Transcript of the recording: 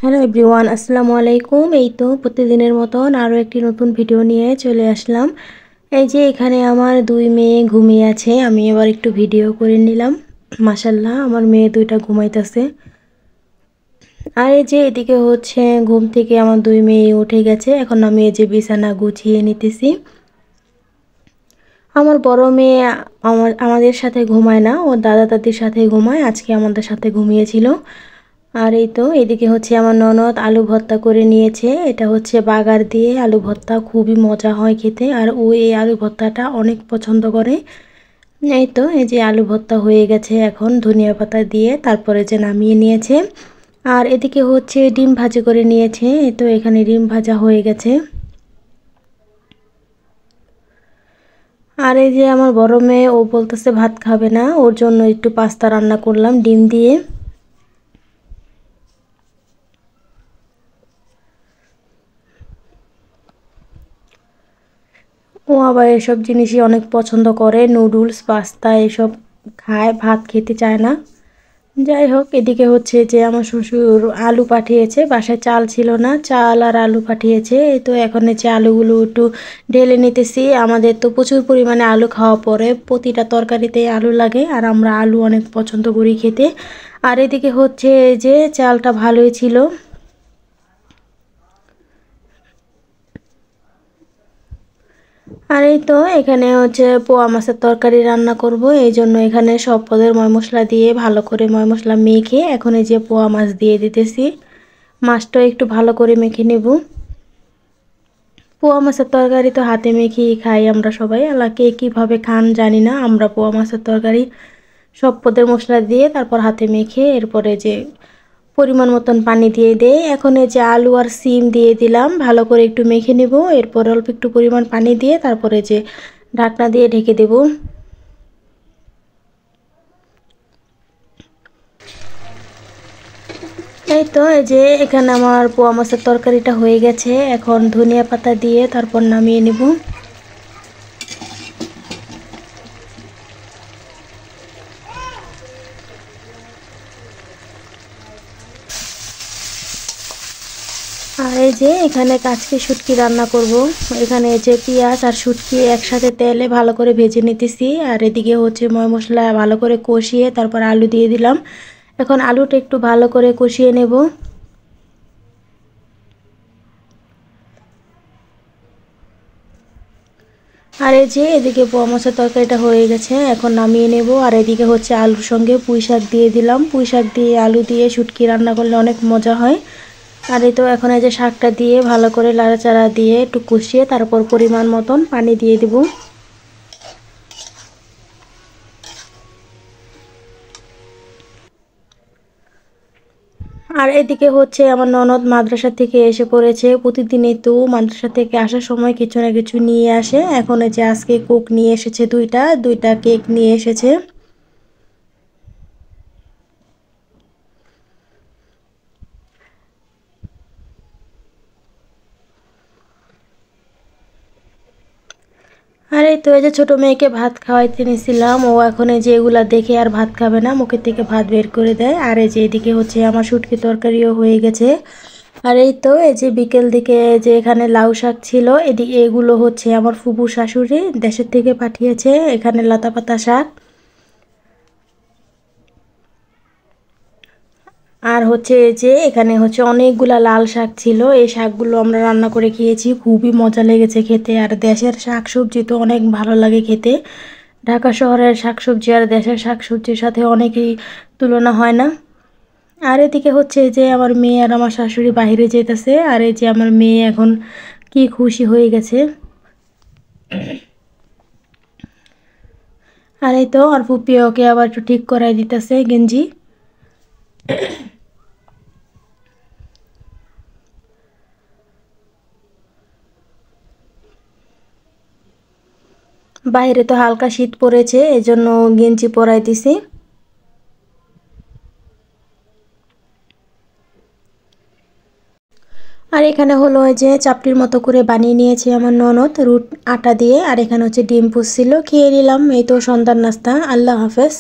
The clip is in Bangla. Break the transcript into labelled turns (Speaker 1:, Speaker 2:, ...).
Speaker 1: হ্যালো এভরিওয়ান, আসসালামু আলাইকুম। এই তো প্রতিদিনের মতন আরও একটি নতুন ভিডিও নিয়ে চলে আসলাম। এই যে এখানে আমার দুই মেয়ে ঘুমিয়ে আছে, আমি এবার একটু ভিডিও করে নিলাম। মাশাল্লাহ, আমার মেয়ে দুইটা ঘুমাইতেছে। আর এই যে এদিকে হচ্ছে ঘুম থেকে আমার দুই মেয়ে উঠে গেছে, এখন আমি এই যে বিছানা গুছিয়ে নিতেছি। আমার বড় মেয়ে আমাদের সাথে ঘুমায় না, ওর দাদা দাদির সাথে ঘুমায়, আজকে আমাদের সাথে ঘুমিয়েছিল। আর এই তো এদিকে হচ্ছে আমার ননদ আলু ভর্তা করে নিয়েছে, এটা হচ্ছে বাগার দিয়ে আলু ভর্তা, খুবই মজা হয় খেতে, আর ও এই আলু ভর্তাটা অনেক পছন্দ করে। এই তো এই যে আলু ভর্তা হয়ে গেছে, এখন ধনিয়া পাতা দিয়ে তারপরে যে নামিয়ে নিয়েছে। আর এদিকে হচ্ছে ডিম ভাজি করে নিয়েছে, এই তো এখানে ডিম ভাজা হয়ে গেছে। আর এই যে আমার বড় মেয়ে, ও বলতেছে ভাত খাবে না, ওর জন্য একটু পাস্তা রান্না করলাম ডিম দিয়ে। ও আবার এসব জিনিসই অনেক পছন্দ করে, নুডলস পাস্তা এসব খায়, ভাত খেতে চায় না। যাই হোক, এদিকে হচ্ছে যে আমার শ্বশুর আলু পাঠিয়েছে, বাসায় চাল ছিল না, চাল আর আলু পাঠিয়েছে। এই তো এখন যে আলুগুলো একটু ঢেলে নিতেছি। আমাদের তো প্রচুর পরিমাণে আলু খাওয়া পড়ে, প্রতিটা তরকারিতে আলু লাগে, আর আমরা আলু অনেক পছন্দ করি খেতে। আর এদিকে হচ্ছে যে চালটা ভালোই ছিল। আর এই তো এখানে হচ্ছে পোয়া মাছের তরকারি রান্না করব, এই জন্য এখানে সব পদের ময় মশলা দিয়ে ভালো করে ময় মশলা মেখে এখন এই যে পোয়া মাছ দিয়ে দিতেছি। মাছটা একটু ভালো করে মেখে নেব। পোয়া মাছের তরকারি তো হাতে মেখেই খাই আমরা সবাই, কে কীভাবে খান জানি না, আমরা পোয়া মাছের তরকারি সব পদের মশলা দিয়ে তারপর হাতে মেখে এরপরে যে পরিমাণ মতন পানি দিয়ে দেই। এখন এই যে আলু আর সিম দিয়ে দিলাম, ভালো করে একটু মেখে নেব, এরপর অল্প একটু পরিমাণ পানি দিয়ে তারপরে যে ঢাকনা দিয়ে ঢেকে দেব। এই তো এই যে এখানে আমার পোয়া মাছের তরকারিটা হয়ে গেছে, এখন ধনিয়া পাতা দিয়ে তারপর নামিয়ে নেব। আর এই যে এখানে কাচকি শুটকি রান্না করব, এখানে যে পেঁয়াজ আর শুটকি একসাথে তেলে ভালো করে ভেজে নিতেছি, আর এদিকে হচ্ছে ময় মশলা ভালো করে কষিয়ে তারপর আলু দিয়ে দিলাম। এখন আলুটা একটু ভালো করে কষিয়ে নেব। আর এই যে এদিকে পোয়া মাছের তরকারিটা হয়ে গেছে, এখন নামিয়ে নেব। আর এদিকে হচ্ছে আলুর সঙ্গে পুঁই শাক দিয়ে দিলাম, পুঁই শাক দিয়ে আলু দিয়ে শুটকি রান্না করলে অনেক মজা হয়। আর এই তো এখন এই যে শাকটা দিয়ে ভালো করে লাড়াচাড়া দিয়ে একটু কষিয়ে তারপর পরিমাণ মতন পানি দিয়ে দিব। আর এদিকে হচ্ছে আমার ননদ মাদ্রাসা থেকে এসে পড়েছে, প্রতিদিনই তো মাদ্রাসা থেকে আসার সময় কিছু না কিছু নিয়ে আসে। এখন এই যে আজকে কোক নিয়ে এসেছে, দুইটা দুইটা কেক নিয়ে এসেছে। আর এই তো এই যে ছোটো মেয়েকে ভাত খাওয়াইতে নিয়েছিলাম, ও এখন এই যে এগুলা দেখে আর ভাত খাবে না, মুখের থেকে ভাত বের করে দেয়। আর এই যে এদিকে হচ্ছে আমার শুটকি তরকারিও হয়ে গেছে। আর এই তো এই যে বিকেল দিকে যে এখানে লাউ শাক ছিল, এদিকে এগুলো হচ্ছে আমার ফুফু শাশুড়ি দেশের থেকে পাঠিয়েছে, এখানে লতা পাতা শাক। আর হচ্ছে যে এখানে হচ্ছে অনেকগুলা লাল শাক ছিল, এই শাকগুলো আমরা রান্না করে খেয়েছি, খুবই মজা লেগেছে খেতে। আর দেশের শাকসবজি তো অনেক ভালো লাগে খেতে, ঢাকা শহরের শাকসবজি আর দেশের শাকসবজির সাথে অনেকই তুলনা হয় না। আর এদিকে হচ্ছে যে আমার মেয়ে আর আমার শাশুড়ি বাইরে যেতেছে, আর এই যে আমার মেয়ে এখন কি খুশি হয়ে গেছে। আর এই তো আর ফুপি ওকে আবার একটু ঠিক করাই দিতেছে গেঞ্জি। বাইরে তো হালকা শীত পড়েছে, এজন্য গেঞ্জি পরাই দিছি। আর এখানে হলো ওই যে চাপটির মতো করে বানিয়ে নিয়েছি আমার ননদ আটা দিয়ে, আর এখানে হচ্ছে ডিম পুষছিল, খেয়ে নিলাম। এই তো সন্ধ্যার নাস্তা। আল্লাহ হাফেজ।